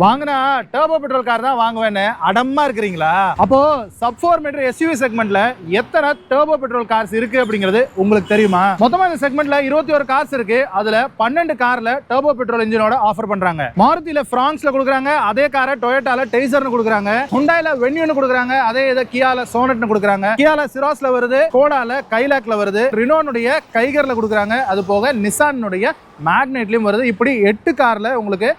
வாங்கினா turbo petrol car தான் வாங்குவேன்னு அடமா இருக்கிறீங்களா? அப்போ சப் 4 மீட்டர் எஸ்யூவி செக்மெண்ட்ல எத்தனை டர்போ பெட்ரோல் கார்ஸ் இருக்கு அப்படிங்கிறது உங்களுக்கு தெரியுமா? மொத்தமா இந்த செக்மெண்ட்ல 21 கார்ஸ் இருக்கு. அதுல 12 கார்ல டர்போ பெட்ரோல் இன்ஜினோட ஆஃபர் பண்றாங்க. மாருதில ஃபிரான்ஸ்ல கொடுக்குறாங்க, அதே காரை டொயோட்டால டெய்சர்னு கொடுக்குறாங்க, ஹுண்டாயில வென்யூன்னு கொடுக்குறாங்க, அதே இதை கியால சோனட்னு கொடுக்குறாங்க, கியால சிராஸ்ல வருது, கோடால கைலாக்ல வருது, ரினோனுடைய கைகர்ல கொடுக்குறாங்க, அது போக நிசானுடைய மேக்னெட்லயும் வருது. இப்படி 8 கார்ல உங்களுக்கு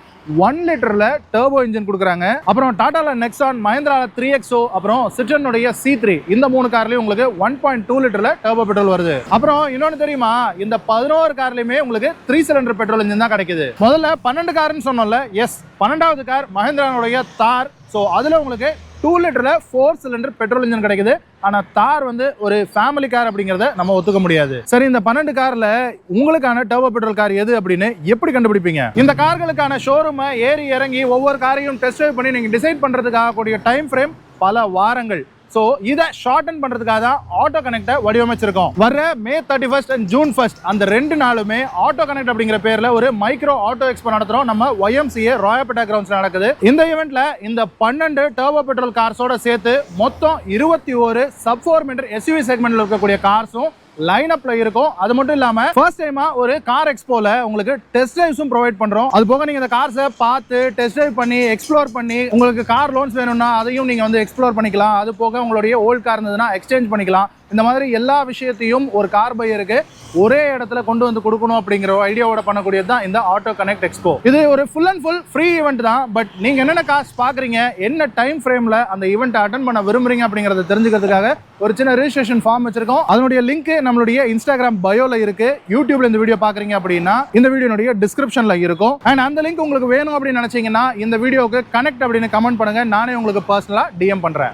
1 லிட்டர்ல டர்போ இன்ஜின் கொடுக்குறாங்க. அப்புறம் டாடால நெக்ஸான், மஹிந்திரால 3XO, அப்புறம் சிட்ரனுடைய C3 இந்த 3 கார்லயும் உங்களுக்கு 1.2 லிட்டர்ல டர்போ பெட்ரோல் வருது. அப்புறம் இன்னொன்னு தெரியுமா, இந்த 11 கார்லயுமே உங்களுக்கு 3 சிலிண்டர் பெட்ரோல் இன்ஜின் தான் கிடைக்குது. முதல்ல 12 கார்னு சொன்னோம்ல, எஸ் 12வது கார் மஹிந்திரானுடைய தார். ஸோ அதுல உங்களுக்கு 2 லிட்டர்ல 4 சிலிண்டர் பெட்ரோல் இன்ஜின் கிடைக்குது. ஆனா தார் வந்து ஒரு ஃபேமிலி கார் அப்படிங்கறத நம்ம ஒத்துக்க முடியாது. சரி, இந்த 12 கார்ல உங்களுக்கான டர்போ பெட்ரோல் கார் எது அப்படின்னு எப்படி கண்டுபிடிப்பீங்க? இந்த கார்களுக்கான ஷோரூம் ஏறி இறங்கி ஒவ்வொரு காரையும் டெஸ்ட் ட்ரைவ் பண்ணி நீங்க டிசைட் பண்றதுக்காக கூடிய டைம் ஃப்ரேம் பல வாரங்கள். சோ இதை ஷார்டன் பண்றதுக்காக தான் ஆட்டோ கனெக்ட வடிவமைச்சிருக்கோம். வர மே 31 அண்ட் ஜூன் 1 அந்த 2 நாளுமே ஆட்டோ கனெக்ட் அப்படிங்கிற பேர்ல ஒரு மைக்ரோ ஆட்டோ எக்ஸ்போ நடத்துறோம். நம்ம YMCA ராயப்பேட்டா கிரவுண்ட்ஸ்ல நடக்குது. இந்த ஈவென்ட்ல இந்த 12 டர்போ பெட்ரோல் கார்ஸோட சேர்த்து மொத்தம் 21 சப் 4 மீட்டர் எஸ்யூவி செக்மெண்ட்ல இருக்கக்கூடிய கார்ஸும் லைன் அப்ல இருக்கும். அது மட்டும் இல்லாம ஃபர்ஸ்ட் டைமா ஒரு கார் எக்ஸ்போல உங்களுக்கு டெஸ்ட் டிரைவ்ஸும் ப்ரொவைட் பண்றோம். அது போக நீங்க இந்த கார்ஸை பார்த்து டெஸ்ட் டிரைவ் பண்ணி எக்ஸ்ப்ளோர் பண்ணி உங்களுக்கு கார் லோன்ஸ் வேணும்னா அதையும் நீங்க வந்து எக்ஸ்ப்ளோர் பண்ணிக்கலாம். அது போக உங்களுடைய ஓல்ட் கார் இருந்ததுன்னா எக்ஸ்சேஞ்ச் பண்ணிக்கலாம். இந்த மாதிரி எல்லா விஷயத்தையும் ஒரு கார் பையருக்கு ஒரே இடத்துல கொண்டு வந்து கொடுக்கணும் அப்படிங்கிற ஐடியாவோட பண்ணக்கூடியது தான் இந்த ஆட்டோ கனெக்ட் எக்ஸ்போ. இது ஒரு full and full free event தான். பட் நீங்க என்னென்ன காசு பாக்குறீங்க, என்ன டைம் ஃப்ரேம்ல அந்த ஈவெண்ட் அட்டன் பண்ண விரும்புறீங்க அப்படிங்கறத தெரிஞ்சுக்கிறதுக்காக ஒரு சின்ன ரெஜிஸ்ட்ரேஷன் ஃபார்ம் வச்சிருக்கோம். அதனுடைய லிங்க் நம்மளுடைய இன்ஸ்டாகிராம் பயோல இருக்கு. யூடியூப்ல இந்த வீடியோ பாக்குறீங்க அப்படின்னா இந்த வீடியோனுடைய டிஸ்கிரிப்ஷன்ல இருக்கும். அண்ட் அந்த லிங்க் உங்களுக்கு வேணும் அப்படின்னு நினைச்சீங்கன்னா இந்த வீடியோக்கு கனெக்ட் அப்படின்னு கமெண்ட் பண்ணுங்க. நானே உங்களுக்கு பர்சனலா DM பண்றேன்.